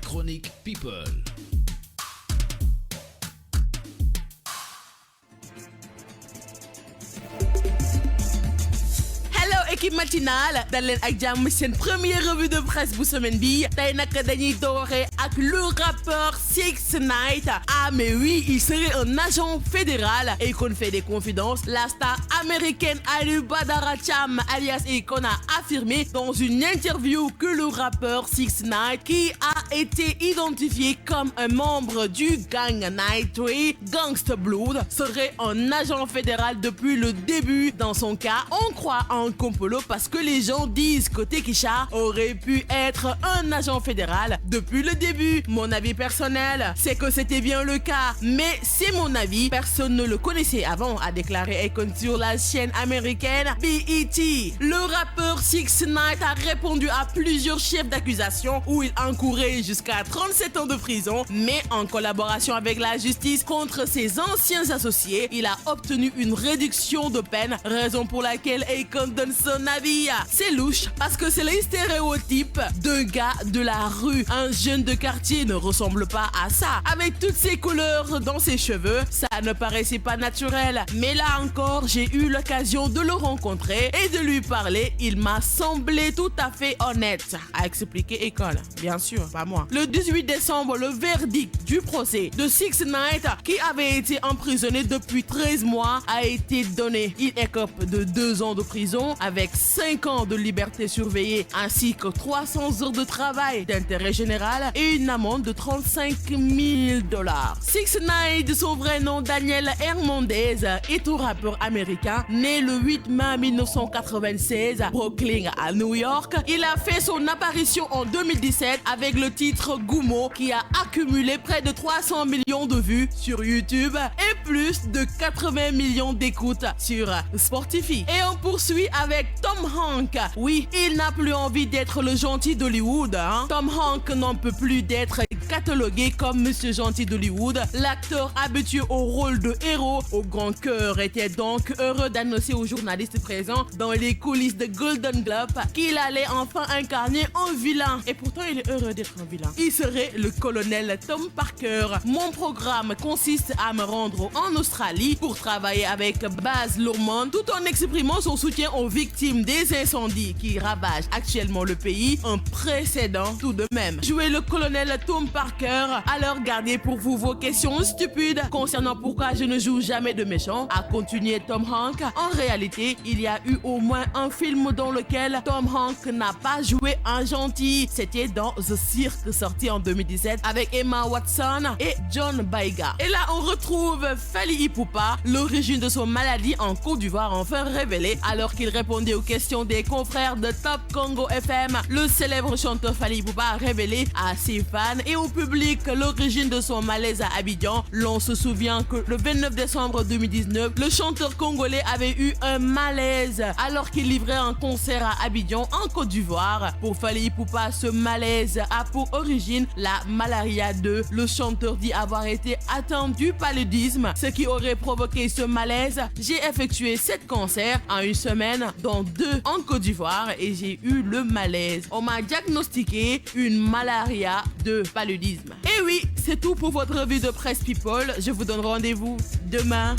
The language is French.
chronique People. Équipe matinale dal leen ak jàmm seen première revue de presse bu semaine bi tey nag dañuy dooree ak le rappeur 6ix9ine. Ah mais oui, il serait un agent fédéral. Akon fait des confidences. La star américaine Ali Badara Cham alias Akon a affirmé dans une interview que le rappeur 6ix9ine, qui a été identifié comme un membre du gang Night3 Gangsta Blood, serait un agent fédéral depuis le début. Dans son cas, on croit en complot parce que les gens disent que Tekisha aurait pu être un agent fédéral depuis le début. Mon avis personnel, c'est que c'était bien le cas, mais c'est mon avis, personne ne le connaissait avant, a déclaré Akon sur la chaîne américaine BET. Le rappeur 6ix9ine a répondu à plusieurs chefs d'accusation où il encourait jusqu'à 37 ans de prison, mais en collaboration avec la justice contre ses anciens associés, il a obtenu une réduction de peine, raison pour laquelle Akon donne son avis. C'est louche parce que c'est le stéréotype d'un gars de la rue. Un jeune de quartier ne ressemble pas à ça. Avec toutes ces couleurs dans ses cheveux, ça ne paraissait pas naturel. Mais là encore, j'ai eu l'occasion de le rencontrer et de lui parler. Il m'a semblé tout à fait honnête, a expliqué Akon. Bien sûr, pas moi. Le 18 décembre, le verdict du procès de 6ix9ine, qui avait été emprisonné depuis 13 mois, a été donné. Il écope de 2 ans de prison avec 5 ans de liberté surveillée ainsi que 300 heures de travail d'intérêt général et une amende de $35 000. 6ix9ine, de son vrai nom Daniel Hernandez, est un rappeur américain né le 8 mai 1996 à Brooklyn, à New York. Il a fait son apparition en 2017 avec le titre Gummo, qui a accumulé près de 300 millions de vues sur YouTube et plus de 80 millions d'écoutes sur Spotify. Et on poursuit avec Tom Hanks. Oui, il n'a plus envie d'être le gentil d'Hollywood. Tom Hanks n'en peut plus d'être catalogué comme Monsieur Gentil d'Hollywood. L'acteur habitué au rôle de héros au grand cœur était donc heureux d'annoncer aux journalistes présents dans les coulisses de Golden Globe qu'il allait enfin incarner un vilain. Et pourtant, il est heureux d'être un vilain. Il serait le colonel Tom Parker. Mon programme consiste à me rendre en Australie pour travailler avec Baz Luhrmann tout en exprimant son soutien aux victimes des incendies qui ravagent actuellement le pays. Un précédent tout de même. Jouer le colonel Tom Parker, alors gardez pour vous vos questions stupides concernant pourquoi je ne joue jamais de méchant, a continué Tom Hanks. En réalité, il y a eu au moins un film dans lequel Tom Hanks n'a pas joué un gentil. C'était dans The Cirque, sorti en 2017 avec Emma Watson et John Boyega. Et là, on retrouve Fally Ipupa, l'origine de son maladie en Côte d'Ivoire enfin révélée alors qu'il répondait aux questions des confrères de Top Congo FM. Le célèbre chanteur Fally Ipupa a révélé à ses fans et au public l'origine de son malaise à Abidjan. L'on se souvient que le 29 décembre 2019, le chanteur congolais avait eu un malaise alors qu'il livrait un concert à Abidjan en Côte d'Ivoire. Pour Fally Ipupa, ce malaise a pour origine la malaria 2. Le chanteur dit avoir été atteint du paludisme, ce qui aurait provoqué ce malaise. J'ai effectué 7 concerts en une semaine, dont 2 en Côte d'Ivoire, et j'ai eu le malaise. On m'a diagnostiqué une malaria de paludisme. Et oui, c'est tout pour votre revue de presse People. Je vous donne rendez-vous demain.